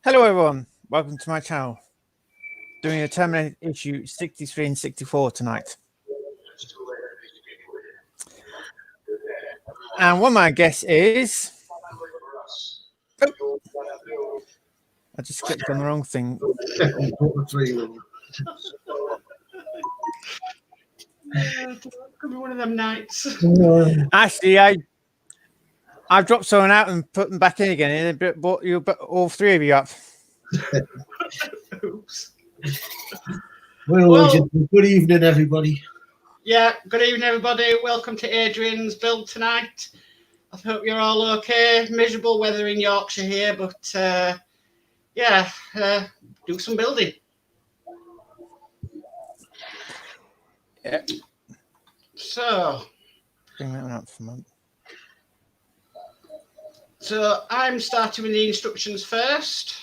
Hello everyone, welcome to my channel. Doing a Terminator issue 63 and 64 tonight. And one of my guests is... Oh, I just clicked on the wrong thing. Could be one of them nights. Actually, I've dropped someone out and put them back in again, and it brought you, all three of you up. Oops. Well, good evening, everybody. Yeah, good evening, everybody. Welcome to Adrian's build tonight. I hope you're all okay. Miserable weather in Yorkshire here, but yeah, do some building. Yeah. So, Bring that one up for a moment. So I'm starting with the instructions first.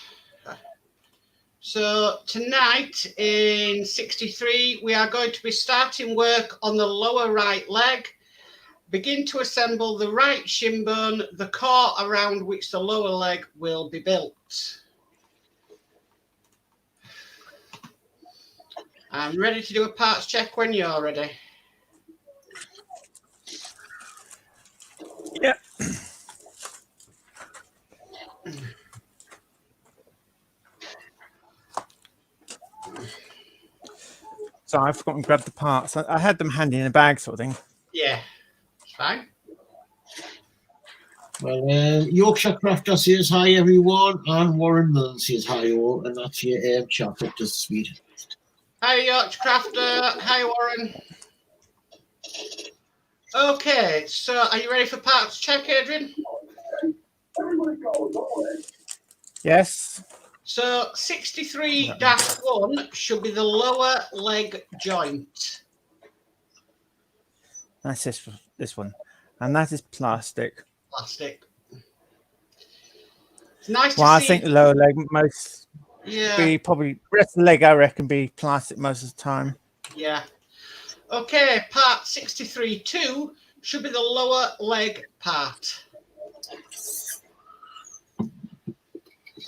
So tonight in 63, we are going to be starting work on the lower right leg. Begin to assemble the right shin bone, the core around which the lower leg will be built. I'm ready to do a parts check when you're ready. Yeah. So I've forgotten to grab the parts. I had them handy in a bag sort of thing. Yeah, it's fine. Well, Yorkshire Crafter says hi, everyone, and Warren Mills says hi, all, and that's your chat up to speed. Hi, Yorkshire Crafter. Hi, Warren. Okay, so are you ready for parts check, Adrian? Yes. So 63-1 should be the lower leg joint. That's this one. And that is plastic. Plastic. It's nice Well, to I see. think the lower leg most be Yeah. probably the rest of the leg, I reckon, be plastic most of the time. Yeah. Okay, part 63-2 should be the lower leg part.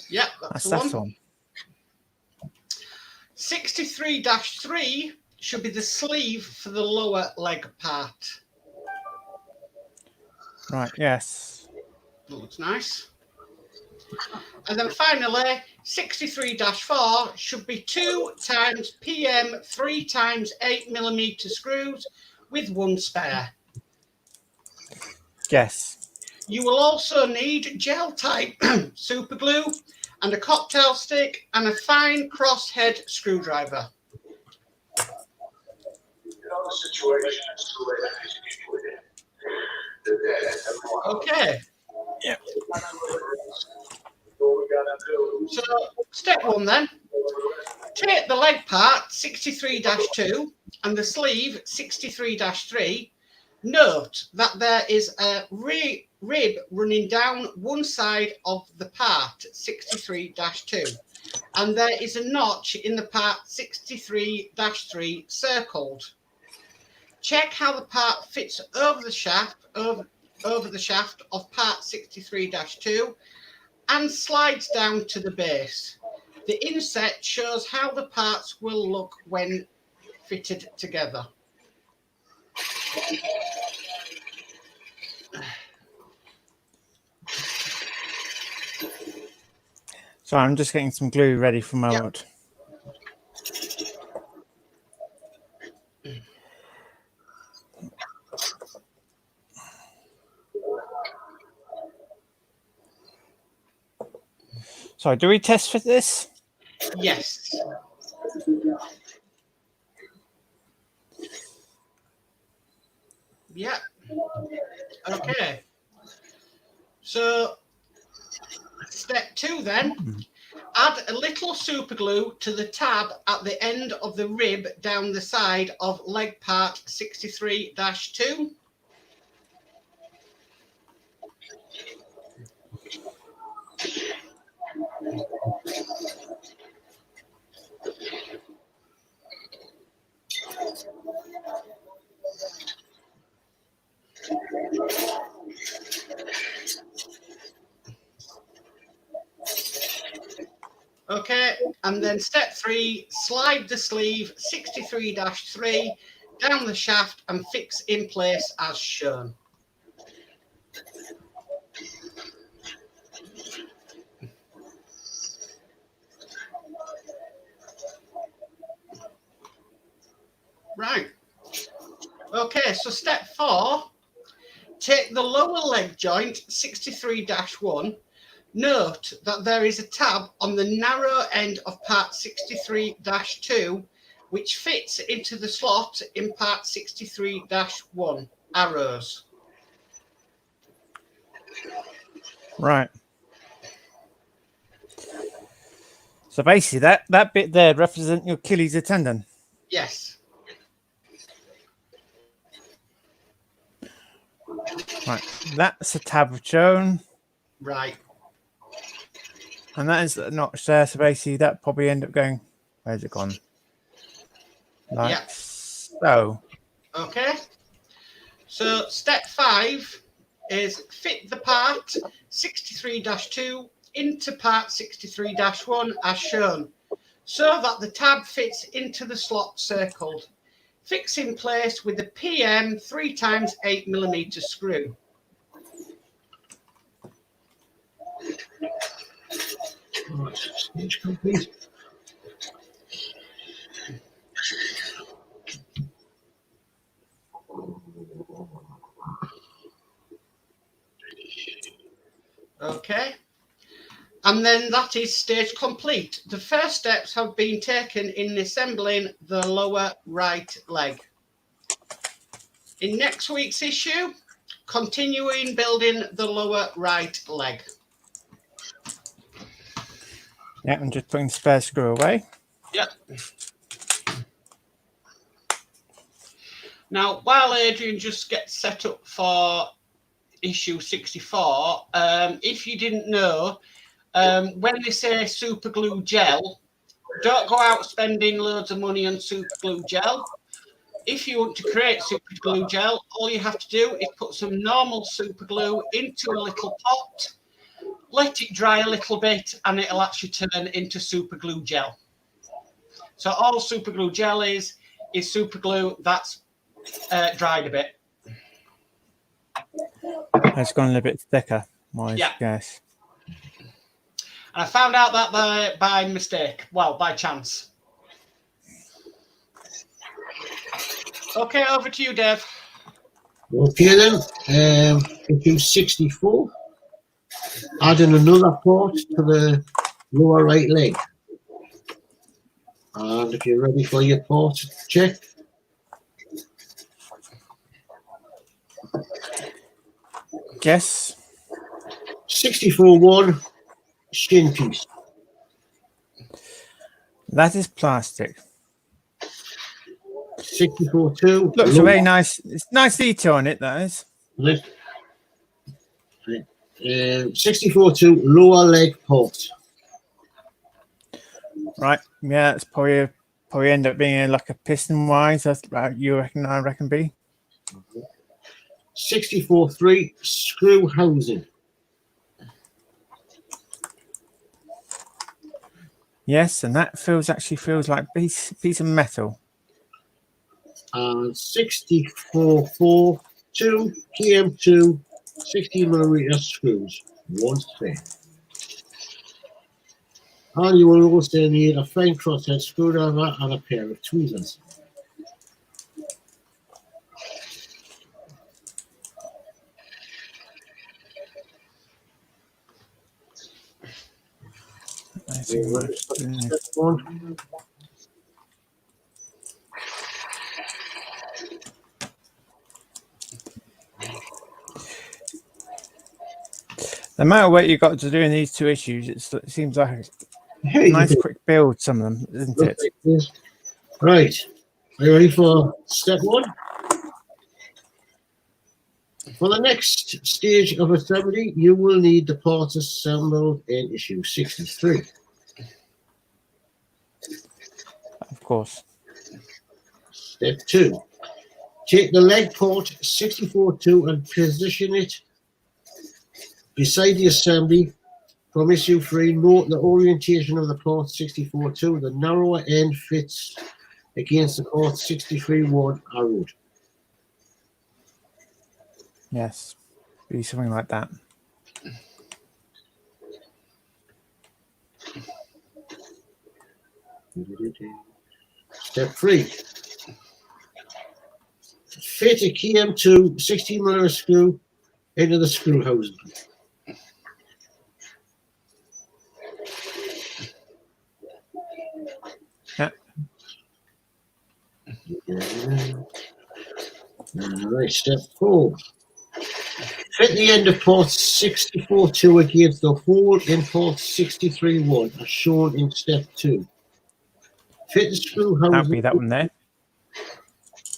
Yep, that's the one. 63-3 should be the sleeve for the lower leg part. Right, yes. Looks nice. And then finally, 63-4 should be 2 times PM 3 times 8mm screws with one spare. Yes. You will also need gel type super glue and a cocktail stick and a fine crosshead screwdriver. Okay. Yeah. So step 1 then. Take the leg part 63-2 and the sleeve 63-3. Note that there is a rib running down one side of the part 63-2 and there is a notch in the part 63-3 circled. Check how the part fits over the shaft of part 63-2 and slides down to the base. The inset shows how the parts will look when fitted together. So I'm just getting some glue ready for a moment. Yep. So do we test fit this? Yes. Yeah. Okay. So step 2 then. Add a little super glue to the tab at the end of the rib down the side of leg part 63-2. Okay, and then step 3, slide the sleeve 63-3 down the shaft and fix in place as shown. Right. Okay, so step 4, take the lower leg joint 63-1. Note that there is a tab on the narrow end of part 63-2 which fits into the slot in part 63-1 arrows. Right. So basically that bit there represents your Achilles tendon. Yes. Right. That's a tab shown. Right. And that is a notch there. So basically that probably end up going, where's it gone? Like Yeah. so. Okay. So step 5 is fit the part 63-2 into part 63-1 as shown, so that the tab fits into the slot circled. Fix in place with the PM 3x8mm screw. Right, stage complete. Okay. And then that is stage complete. The first steps have been taken in assembling the lower right leg. In next week's issue, continuing building the lower right leg. Yeah, I'm just putting the spare screw away. Yep. Now, while Adrian just gets set up for issue 64, if you didn't know, when they say super glue gel, don't go out spending loads of money on super glue gel. If you want to create super glue gel, all you have to do is put some normal super glue into a little pot, let it dry a little bit, and it'll actually turn into super glue gel. So all super glue gel is super glue that's dried a bit. It's gone a little bit thicker, my guess. And I found out that by mistake. Well, by chance. Okay, over to you, Dave. Okay then, issue 64. Adding another port to the lower right leg. And if you're ready for your port check. Yes. 64-1 shin piece. That is plastic. 64-2. Looks a very nice. It's nice detail on it, that is. 64-2 lower leg port. Right. Yeah, it's probably end up being like a piston wise. That's about you reckon. I reckon be. 64-3 screw housing. Yes, and that actually feels like a piece of metal. And 64-4 2 PM2 60mm screws, one spare. And you will also need a fine crosshead screwdriver and a pair of tweezers. The amount of work you've got to do in these two issues, it seems like a nice quick build, some of them, isn't it? Right. Are you ready for step 1? For the next stage of assembly, you will need the parts assembled in issue 63. Of course. Step 2. Take the leg port 64-2 and position it beside the assembly From issue 3, note the orientation of the port 64-2. The narrower end fits against the port 63-1 arrowed. Yes. Be something like that. Step 3. Fit a KM2 16mm screw into the screw housing. Yeah. Right, step 4. Fit the end of port 64-2 against the hole in port 63-1 as shown in step 2. Fit the screw That'll housing. be that one there.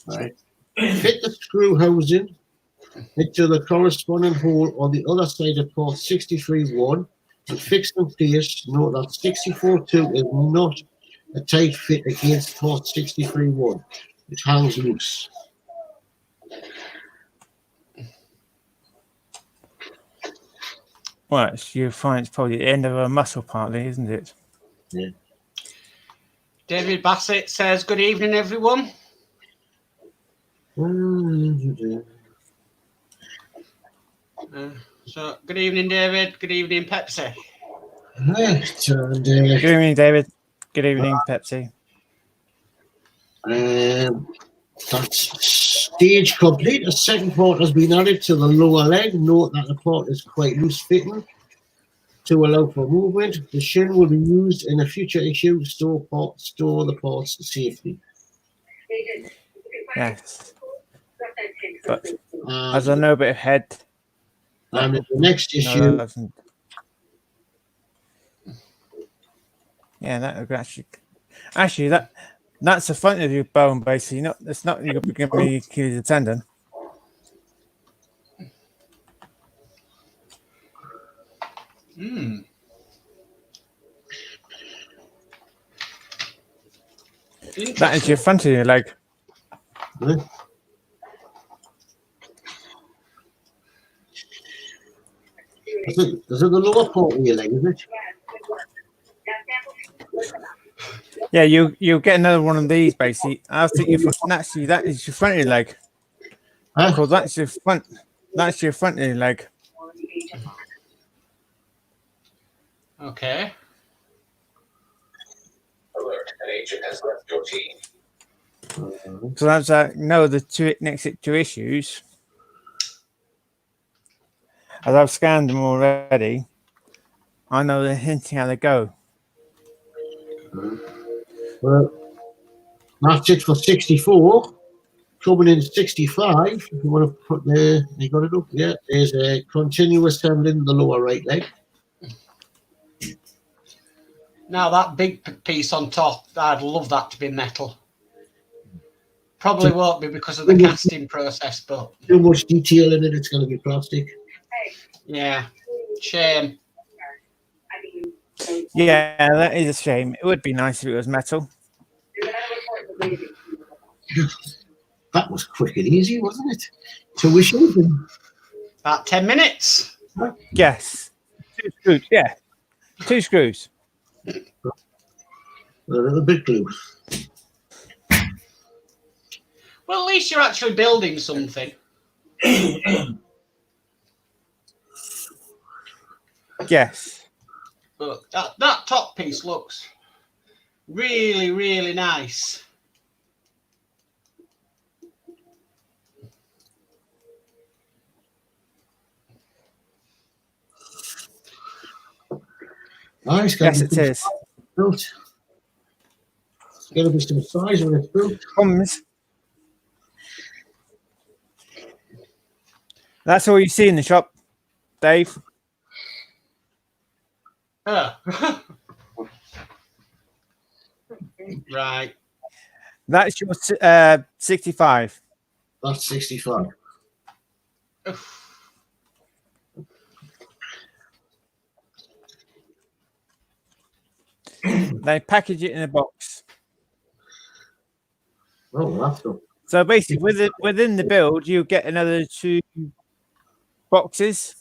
Right. Fit the screw housing into the corresponding hole on the other side of port 63-1 and fix in place. Note that 64-2 is not a tight fit against port 63-1. It hangs loose. Well, you find it's probably the end of a muscle partly, isn't it? Yeah. David Bassett says, good evening, everyone. So, good evening, David. Good evening, Pepsi. Right, and, Good evening, David. Good evening, Pepsi. that's stage complete. A second port has been added to the lower leg. Note that the port is quite loose fitting to allow for movement. The shin will be used in a future issue. Store the ports safely. Yes. But as I know a bit of head. And in the next issue, No, yeah, that would actually that's the front of your bone, basically. Not it's not you're going to be Achilles tendon. That is your front of your leg. Is it the lower part of your leg, is it? Yeah, you'll get another one of these basically. I think naturally that is your front of your leg. Because that's your front. That's your front of your leg. Okay. Alert, an agent has left your team. So as I know the next two issues, as I've scanned them already, I know they're hinting how they go. Well, that's it for 64. Coming in 65, if you want to put there, you got it up, yeah, there's a continuous assembling the lower right leg. Now, that big piece on top, I'd love that to be metal. Probably won't be because of the casting process, but... Too much detail in it, it's going to be plastic. Yeah, shame. Yeah, that is a shame. It would be nice if it was metal. That was quick and easy, wasn't it? 2 issues. About 10 minutes. Yes. 2 screws, yeah. 2 screws. A little bit glue. Well, at least you're actually building something. Yes. But that top piece looks really, really nice. Nice. Yes, it is. Built. It's going to be some size when it's built. That's all you see in the shop, Dave. Right. That's your 65. That's 65. They package it in a box. Oh, that's good. So basically, within the build, you get another 2 boxes.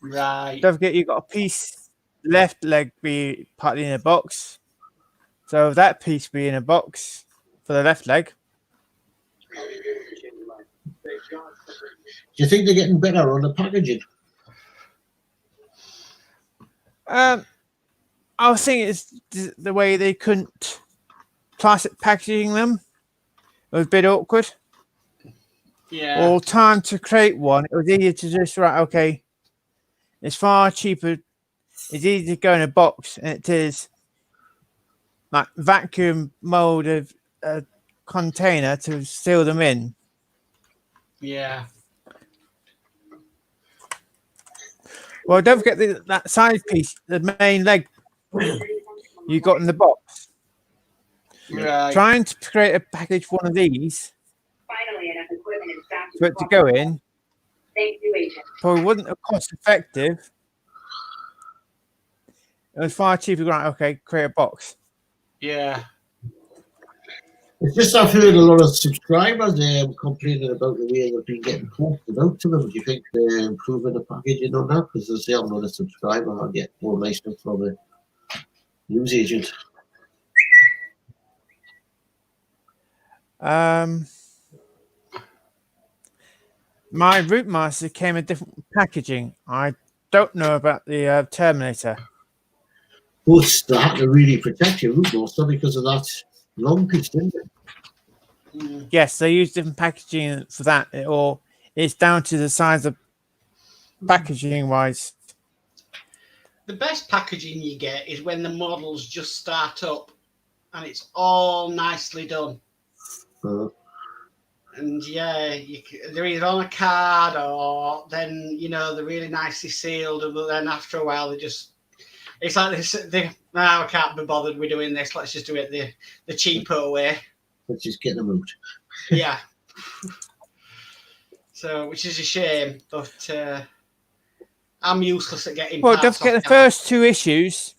Right. Don't forget you got a piece left leg be partly in a box. So that piece be in a box for the left leg. Do you think they're getting better on the packaging? I think it's the way they couldn't plastic packaging them. It was a bit awkward. Yeah. Or time to create one. It was easier to just write, okay, it's far cheaper. It's easy to go in a box, and it is like vacuum mold of a container to seal them in. Yeah. Well, don't forget that side piece, the main leg you got in the box. Right. Trying to create a package one of these for it to go in probably wasn't cost effective. It was far cheaper. Right? Okay, create a box. Yeah. It's just I've heard a lot of subscribers complaining about the way they've been getting posted out to them. Do you think they're improving the packaging on that? Because they say I'm not a subscriber, I get more nice stuff from a news agent. My Root Master came in different packaging. I don't know about the Terminator. But they had to really protect your root master because of that long piece, didn't they? Yes, they use different packaging for that, or it's down to the size of packaging wise. The best packaging you get is when the models just start up and it's all nicely done. And yeah, they're either on a card or then, you know, they're really nicely sealed. But then after a while, it's like I can't be bothered with doing this. Let's just do it the cheaper way. Let's just get them out. Yeah. So, which is a shame, but I'm useless at getting. Well, don't forget the first two issues.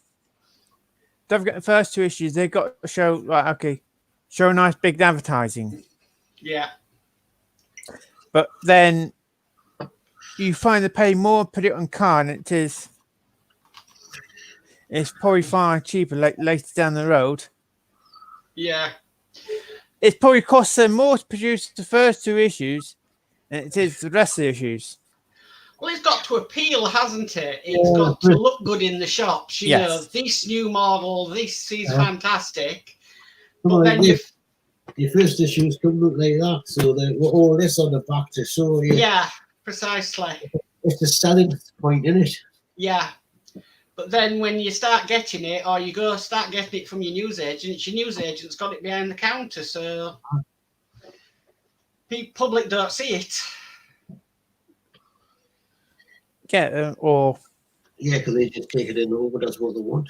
Don't forget the first two issues. They got to show show nice big advertising. Yeah. But then you find they pay more, put it on card, and it's probably far cheaper later down the road. Yeah. It probably costs them more to produce the first two issues than it is the rest of the issues. Well, it's got to appeal, hasn't it? It's got to look good in the shops. You know, this new model, this is fantastic. But then your first issues can look like that, so they've got all this on the back to show you. Yeah, precisely. It's a selling point, isn't it? Yeah. But then when you start getting it, or you start getting it from your newsagent, your newsagent's got it behind the counter, so public don't see it. Yeah, because they just take it in over. That's what they want.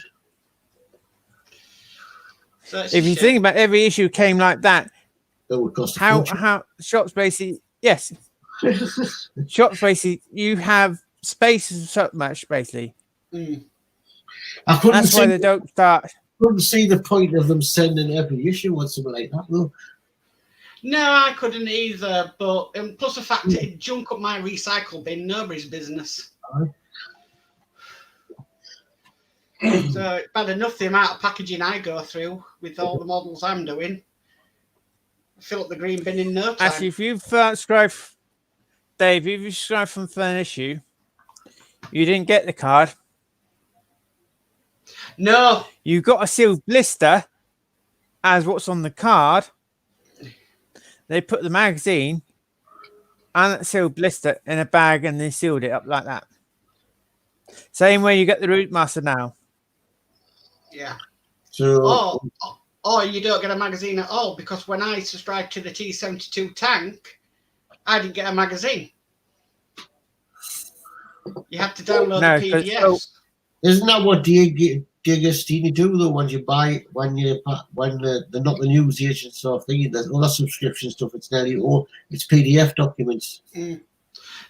So if you think about every issue came like that, that would cost how shops basically shops basically you have spaces so much basically. That's why they don't start. I couldn't see the point of them sending every issue or something like that, though. No, I couldn't either. But plus the fact it'd junk up my recycle bin, nobody's business. So it's bad enough the amount of packaging I go through with all the models I'm doing. Fill up the green bin in no time. Actually, if you've subscribed, Dave, if you subscribed from an issue, you didn't get the card. No. You got a sealed blister as what's on the card. They put the magazine and that sealed blister in a bag and they sealed it up like that. Same way you get the Root Master now. Yeah. So, or you don't get a magazine at all, because when I subscribed to the T-72 tank, I didn't get a magazine. You have to download the PDFs. Isn't that what D'Agostini do though? When you buy, when they're not the news agents or thingy, there's other subscription stuff. It's nearly all it's PDF documents.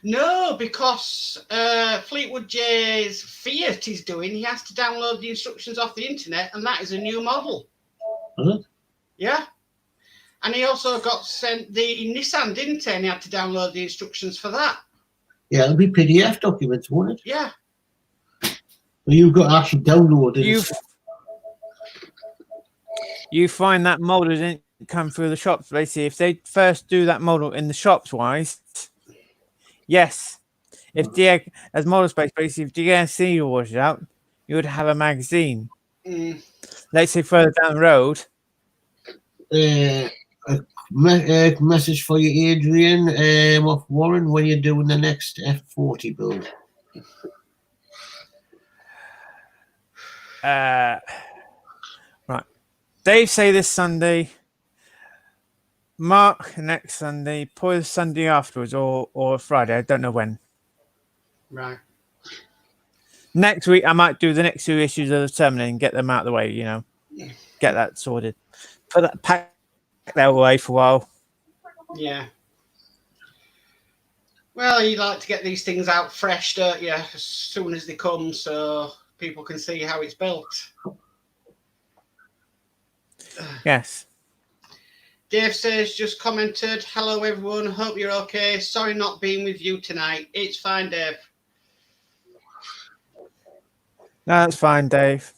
No, because Fleetwood J's Fiat is doing. He has to download the instructions off the internet, and that is a new model. Is it? Yeah. And he also got sent the Nissan, didn't he? And he had to download the instructions for that. Yeah, it'll be PDF documents, won't it? Yeah. Well, you've got to actually download it. You find that model didn't come through the shops. Basically, if they first do that model in the shops wise, yes. If DX as model space, basically, if DXC was it out, you would have a magazine. Let's say further down the road. A message for you, Adrian, off Warren, when you're doing the next F40 build. Right. Dave say this Sunday. Mark next Sunday. Probably the Sunday afterwards or Friday. I don't know when. Right. Next week, I might do the next 2 issues of the Terminator and get them out of the way, you know. Get that sorted. Put that pack that away for a while. Yeah. Well, you like to get these things out fresh, don't you? As soon as they come, so people can see how it's built. Yes. Dave says, just commented, hello everyone, hope you're okay. Sorry not being with you tonight. It's fine, Dave. No, that's fine, Dave.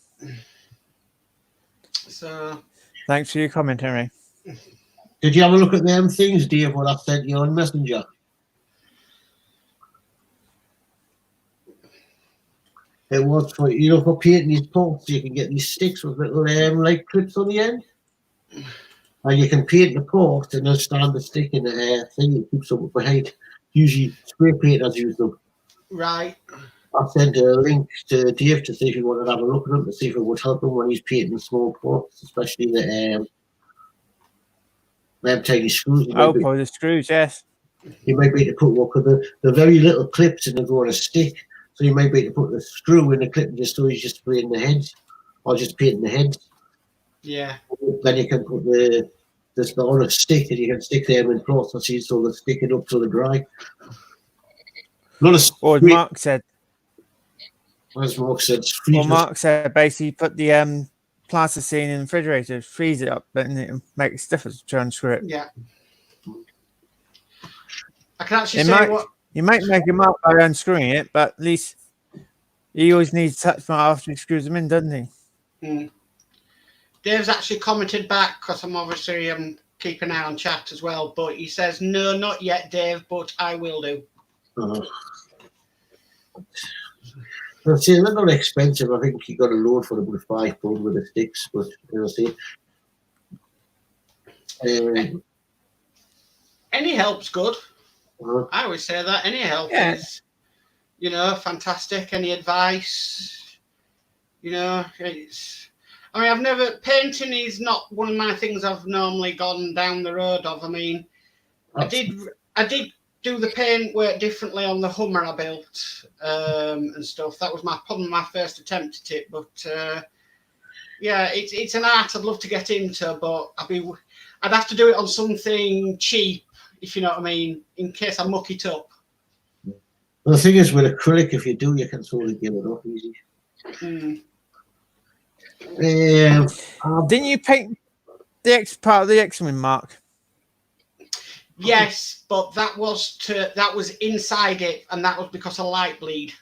So, thanks for your commentary. Did you have a look at them things, Dave, what I sent you on Messenger? It was for, you know, for painting these posts, you can get these sticks with little like clips on the end. And you can paint the post and then stand the stick in the thing and keep something behind. Usually spray painters use them. right. I sent a link to Dave to see if he wanted to have a look at them, to see if it would help him when he's painting small posts, especially the them tiny screws. Probably the screws, yes. You might be able to put one, because the very little clips and they go on a stick. So you might be able to put the screw in the clip and just so he's just spraying the heads or just painting the heads. Yeah. Then you can put the on a stick and you can stick them in processes so they stick it up till they dry. Not a Or as Mark said. As Mark said, Well, Mark said basically put the plasticine in the refrigerator, freeze it up, and it makes stiff as to unscrew it. Yeah. I can actually say what you might make him up by unscrewing it, but at least he always needs to touch them after he screws them in, doesn't he? Dave's actually commented back because I'm obviously keeping an eye on chat as well, but he says, no, not yet, Dave, but I will do. See, they're not expensive. I think you got a load for them with £5 with the sticks, but you'll see. Any help's good. I always say that. Any help is, you know, fantastic. Any advice, you know, it's. I mean, I've never painting is not one of my things I've normally gone down the road of. I mean, I did do the paint work differently on the Hummer I built and stuff. That was probably my first attempt at it, but yeah, it's an art I'd love to get into, but I'd have to do it on something cheap, if you know what I mean, in case I muck it up. Well, the thing is, with acrylic, if you do, you can sort of give it off easy. Didn't you paint the X part of the X-Wing, Mark? Yes, but that was inside it, and that was because of light bleed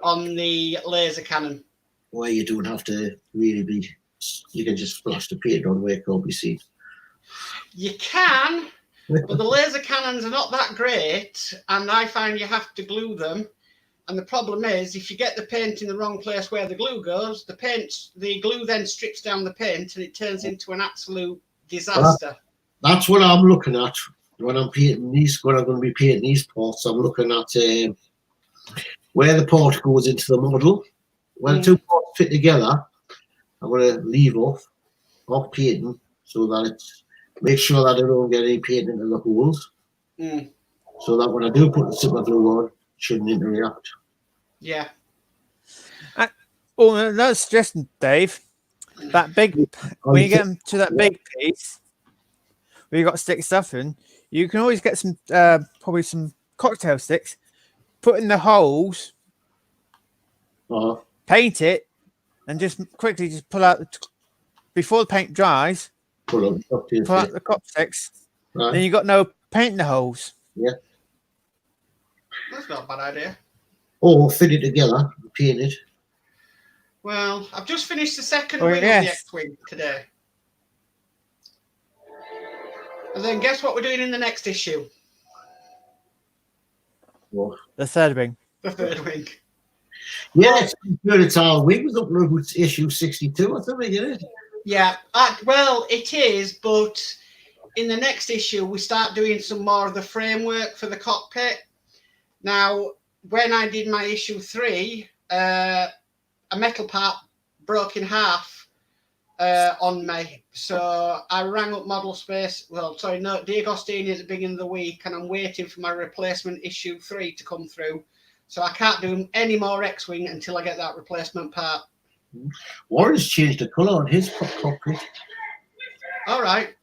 on the laser cannon. Well, you don't have to really be. You can just splash the paint on where it can't be seen. You can, but the laser cannons are not that great, and I find you have to glue them. And the problem is, if you get the paint in the wrong place where the glue goes, the glue then strips down the paint, and it turns into an absolute disaster. That's what I'm looking at when I'm painting these. When I'm going to be painting these parts, I'm looking at where the part goes into the model. When two parts fit together, I'm going to leave off painting so that it's make sure that I don't get any paint into the holes. So that when I do put the super glue on, it shouldn't interact. Yeah. Oh, another suggestion, Dave. That big when you get to that big piece where you got to stick stuff in, you can always get some probably some cocktail sticks, put in the holes, paint it, and just quickly just pull out before the paint dries. Pull out the cop sticks. Right. Then you got no paint in the holes. Yeah. That's not a bad idea. Or fit it together and paint it. Well, I've just finished the second Oh, wing of the yes. X-Wing today. And then guess what we're doing in the next issue? What? The third wing. The third wing. Yes, it's our wing was up to issue 62, I think, isn't it? Yeah, well, it is, but in the next issue, we start doing some more of the framework for the cockpit. Now, when I did my issue 3, a metal part broke in half on me. So I rang up Model Space. Well, sorry, no, D'Agostini at the beginning of the week, and I'm waiting for my replacement issue 3 to come through. So I can't do any more X-Wing until I get that replacement part. Warren's changed the colour on his cockpit. All right.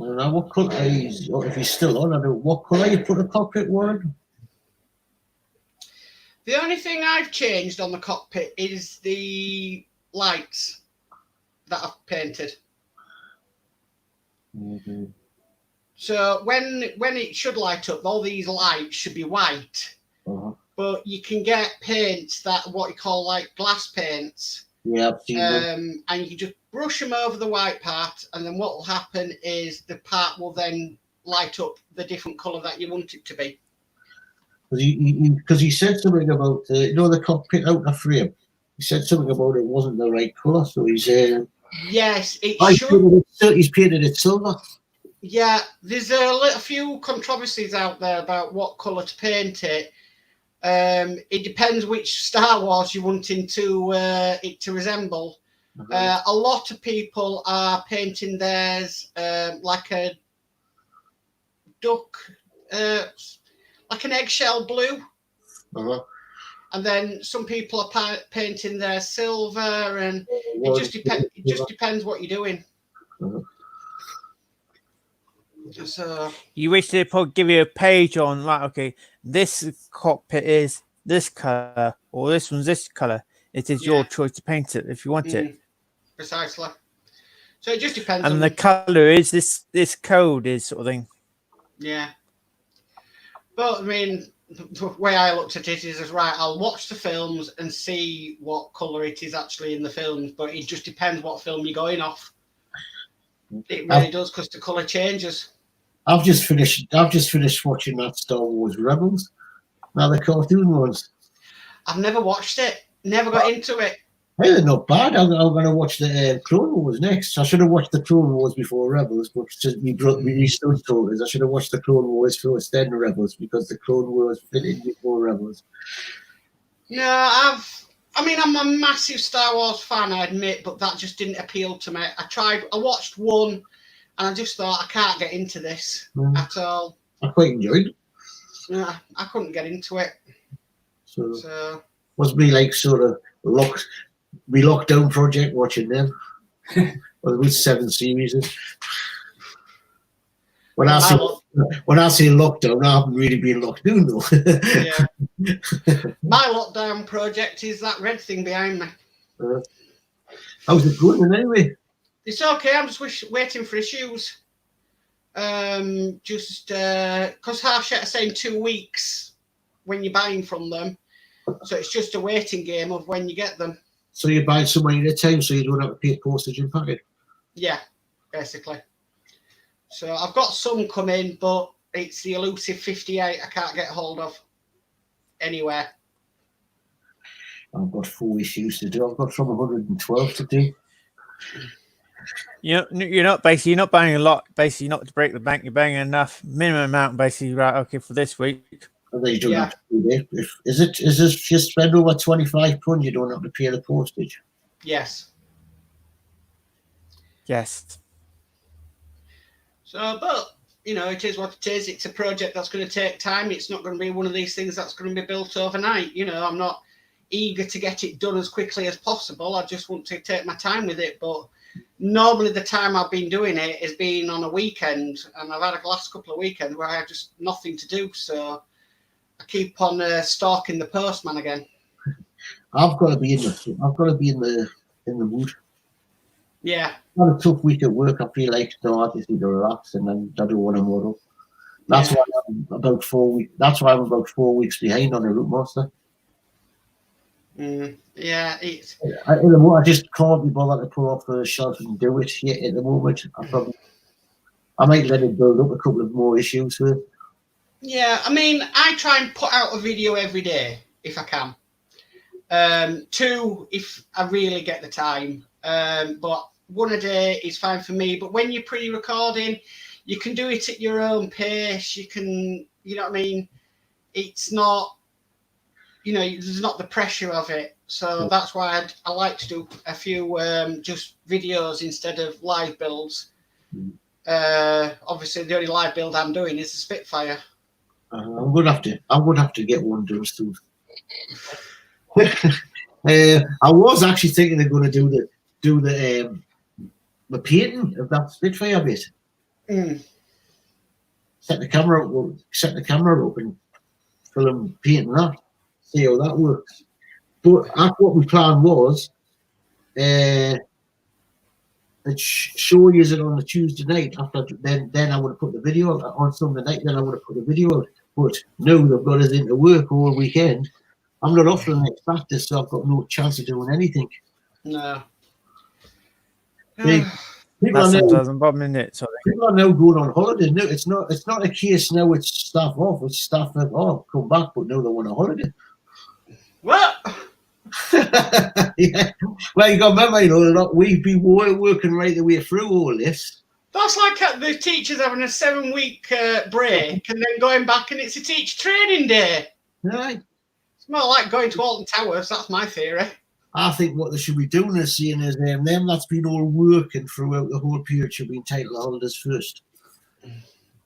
I don't know what colour he's, or if he's still on. I don't know what colour you put the cockpit, Warren. The only thing I've changed on the cockpit is the lights that I've painted. Mm-hmm. So when it should light up, all these lights should be white. Uh-huh. But you can get paints that what you call like glass paints. Yeah, I've seen them. And you can just brush them over the white part, and then what will happen is the part will then light up the different colour that you want it to be. Because he said something about the cockpit out of frame. He said something about it wasn't the right colour, so he's yes, it should. He's painted it silver. Yeah, there's a few controversies out there about what colour to paint it. It depends which Star Wars you're wanting to it to resemble. Uh-huh. A lot of people are painting theirs like a duck, like an eggshell blue. Uh-huh. And then some people are painting their silver, and it just depends what you're doing. Uh-huh. So You wish they'd probably give you a page on, like, okay, this cockpit is this color, or this one's this color. It is your choice to paint it if you want it. Precisely. So it just depends. And on the color is this code is sort of thing. Yeah. But I mean, the way I looked at it is right, I'll watch the films and see what colour it is actually in the films, but it just depends what film you're going off. It really does, because the colour changes. I've just finished watching that Star Wars Rebels. Now the cartoon ones. I've never watched it. Never got into it. Hey, they're not bad. I'm going to watch the Clone Wars next. I should have watched the Clone Wars before Rebels, but my son told us I should have watched the Clone Wars first, then Rebels, because the Clone Wars fit in before Rebels. No, I'm a massive Star Wars fan, I admit, but that just didn't appeal to me. I watched one, and I just thought, I can't get into this at all. I quite enjoyed it. Yeah, I couldn't get into it. So was me like sort of lockdown project watching them. Well, with 7 series. When I say lockdown, I haven't really been locked down though. Yeah. My lockdown project is that red thing behind me. How's it going anyway? It's okay. I'm just waiting for issues. Just because Hachette are saying 2 weeks when you're buying from them, so it's just a waiting game of when you get them. So you're buying somewhere at a time, so you don't have to pay postage and packet. Yeah, basically. So I've got some coming, but it's the elusive 58 I can't get hold of anywhere. I've got 4 issues to do. I've got from 112 to do. You're not buying a lot. Basically, not to break the bank. You're buying enough minimum amount. Basically, right? Okay, for this week. And then you don't have to do it. Is this you spend over £25? You don't have to pay the postage. Yes. Yes. So, but it is what it is. It's a project that's going to take time. It's not going to be one of these things that's going to be built overnight. I'm not eager to get it done as quickly as possible. I just want to take my time with it. But normally the time I've been doing it has been on a weekend, and I've had a last couple of weekends where I have just nothing to do. So I keep on stalking the postman again. I've got to be in the mood. Yeah. Not a tough week at work. I feel like I just need to relax, and then I don't want to model. That's why I'm about 4 weeks. That's why I'm about 4 weeks behind on the Route Master. Yeah, it's. I just can't be bothered to pull off the shelf and do it yet at the moment. I might let it build up a couple of more issues with it. Yeah, I mean, I try and put out a video every day if I can. 2 if I really get the time. But 1 a day is fine for me. But when you're pre-recording, you can do it at your own pace. You can, you know what I mean? It's not, you know, there's not the pressure of it. So that's why I like to do a few just videos instead of live builds. Obviously, the only live build I'm doing is the Spitfire. I'm gonna have to get one done soon. I was actually thinking of going to do the painting of that Spitfire bit. Set the camera up and film painting that. See how that works. But that's what my plan was. And show you it on a Tuesday night. After then I would have put the video out on Sunday night. Then I would have put the video out. But no, they've got us into work all weekend. I'm not off for the next practice, so I've got no chance of doing anything. No. People That's are sometimes bottom in it. people are now going on holiday. No, it's not a case now. It's staff off. It's staff that come back, but now they want a holiday. What? Yeah. Well, you got to remember, you know, we've been working right the way through all this. That's like the teachers having a 7-week break and then going back and it's a teacher training day. Right. It's more like going to Alton Towers. That's my theory. I think what they should be doing is seeing is them that's been all working throughout the whole period should be entitled to holidays first.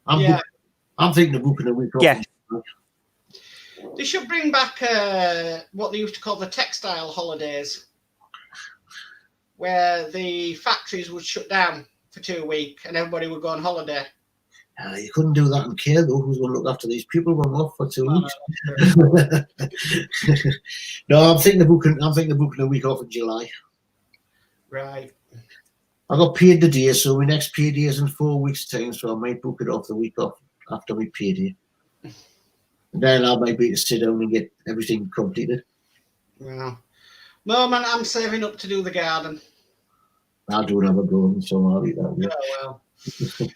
I'm thinking of booking a week off. Yeah. They should bring back what they used to call the textile holidays, where the factories would shut down for 2 weeks and everybody would go on holiday. You couldn't do that in care though. Who's going to look after these people when we're off for 2 weeks? No, I'm thinking of booking a week off in July. Right. I got paid today, so my next payday is in 4 weeks' time, so I might book it off the week off after my payday. And then I might be to sit down and get everything completed. Well, moment I'm saving up to do the garden. I don't have a garden, so I'll leave that way. Oh, well.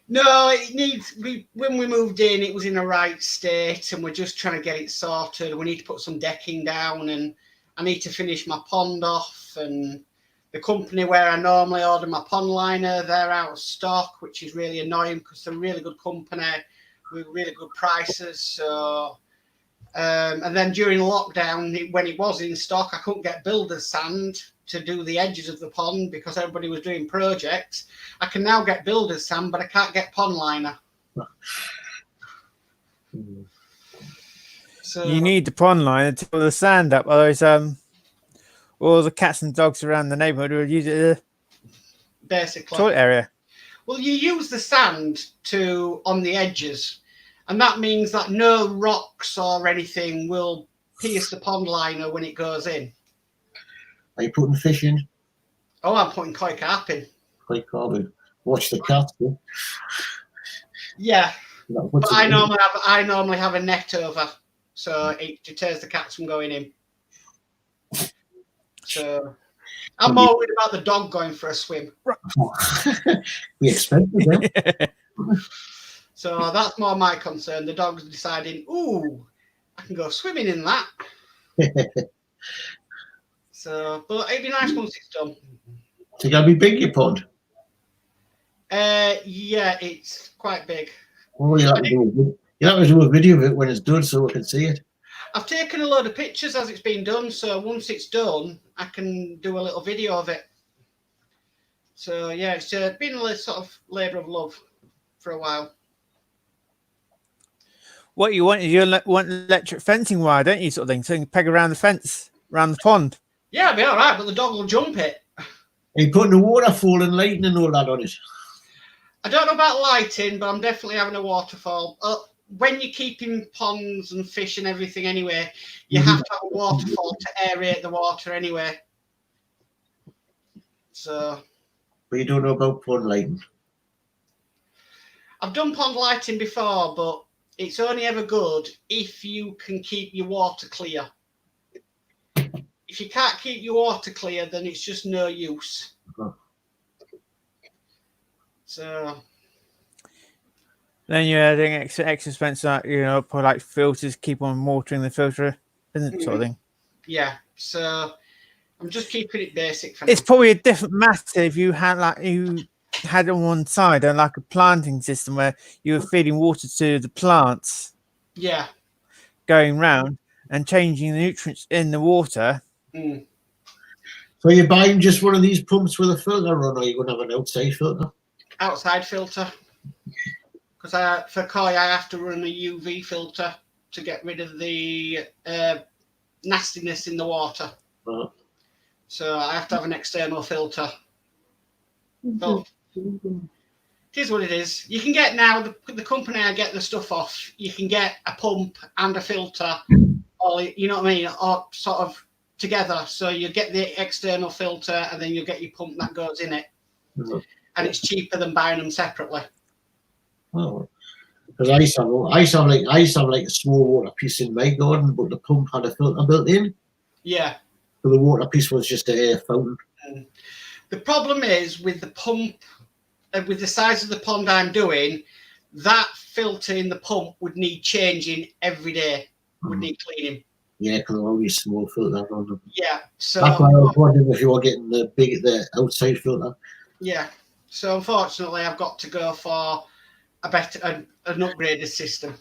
No, it needs. When we moved in, it was in a right state, and we're just trying to get it sorted. We need to put some decking down, and I need to finish my pond off. And the company where I normally order my pond liner, they're out of stock, which is really annoying because they're a really good company with really good prices. So, and then during lockdown, when it was in stock, I couldn't get builder's sand to do the edges of the pond because everybody was doing projects. I can now get builder's sand, but I can't get pond liner. So You need the pond liner to pull the sand up, otherwise all the cats and dogs around the neighbourhood will use it as basically a toilet area. Well, you use the sand on the edges, and that means that no rocks or anything will pierce the pond liner when it goes in. Are you putting fish in? Oh, I'm putting koi carp in. Koi carp. Watch the cats. Yeah, but I normally have a net over, so it deters the cats from going in. So I'm more worried about the dog going for a swim. We expect it. So that's more my concern. The dog's deciding, ooh, I can go swimming in that. So, but it'd be nice once it's done. It's going to be big, your pond? Yeah, it's quite big. Well, you'll have to do a video of it when it's done so we can see it. I've taken a load of pictures as it's been done, so once it's done, I can do a little video of it. So, yeah, it's been a sort of labour of love for a while. What you want is you want electric fencing wire, don't you, sort of thing, so you can peg around the fence, around the pond. Yeah, it'll be all right, but the dog will jump it. Are you putting the waterfall and lighting and all that on it? I don't know about lighting, but I'm definitely having a waterfall. When you're keeping ponds and fish and everything anyway, you have to have a waterfall to aerate the water anyway. So. But you don't know about pond lighting? I've done pond lighting before, but it's only ever good if you can keep your water clear. If you can't keep your water clear, then it's just no use. So then you're adding extra expense, like, you know, put like filters, keep on watering the filter, isn't it, sort of thing. yeah, so I'm just keeping it basic for It's now. probably a different matter if you had on one side and like a planting system where you were feeding water to the plants, Yeah. going round and changing the nutrients in the water. So you're buying just one of these pumps with a filter on, or are you going to have an outside filter? Outside filter. Because for koi, I have to run a UV filter to get rid of the nastiness in the water. So I have to have an external filter. But it is what it is. You can get now, the company I get the stuff off, you can get a pump and a filter, or, you know what I mean, or sort of together. So you get the external filter and then you get your pump that goes in it. And it's cheaper than buying them separately. Oh, because I used to have like a small water piece in my garden, but the pump had a filter built in. Yeah. So the water piece was just an air fountain. The problem is with the pump, with the size of the pond I'm doing, that filter in the pump would need changing every day. Would need cleaning. Yeah, because they're always small filters on them. Yeah. So that's why I was wondering if you were getting the outside filter. Yeah. So unfortunately, I've got to go for an upgraded system.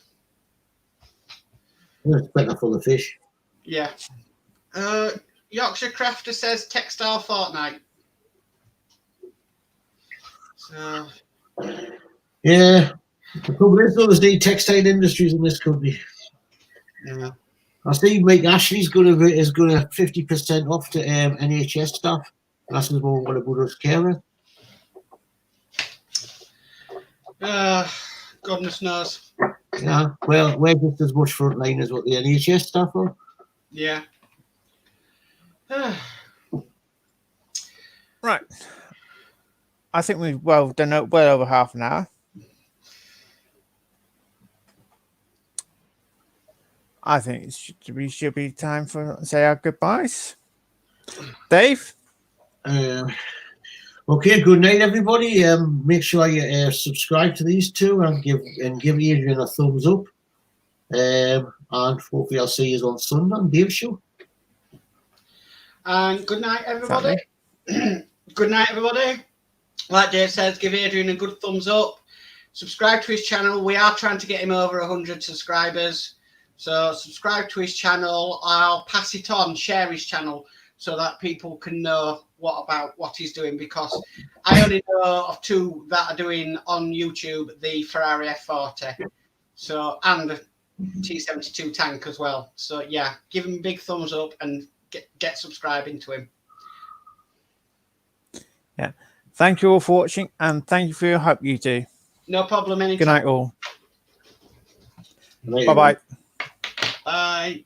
Yeah, it's better for the fish. Yeah. Yorkshire Crafter says textile fortnight. So yeah, the trouble is those the textile industries in this country. Yeah. I see Mike Ashley's going to 50% off to NHS staff. That's what we're going to go to carer. Goodness knows. Yeah, well, we're just as much frontline as what the NHS staff are. Yeah. Right. I think we've done it well over half an hour. I think it should be time for say our goodbyes. Dave? Okay, good night, everybody. Make sure you subscribe to these two and give Adrian a thumbs up. And hopefully I'll see you on Sunday on Dave's show. And good night, everybody. Good night, everybody. Like Dave says, give Adrian a good thumbs up. Subscribe to his channel. We are trying to get him over 100 subscribers. So subscribe to his channel. I'll pass it on, share his channel, so that people can know what he's doing, because I only know of two that are doing on YouTube the Ferrari F40, and the T72 tank as well. So yeah, give him a big thumbs up and get subscribing to him. Yeah. Thank you all for watching, and thank you for your help, you two. No problem. Anytime. Good night, all. Bye. Bye-bye. Bye.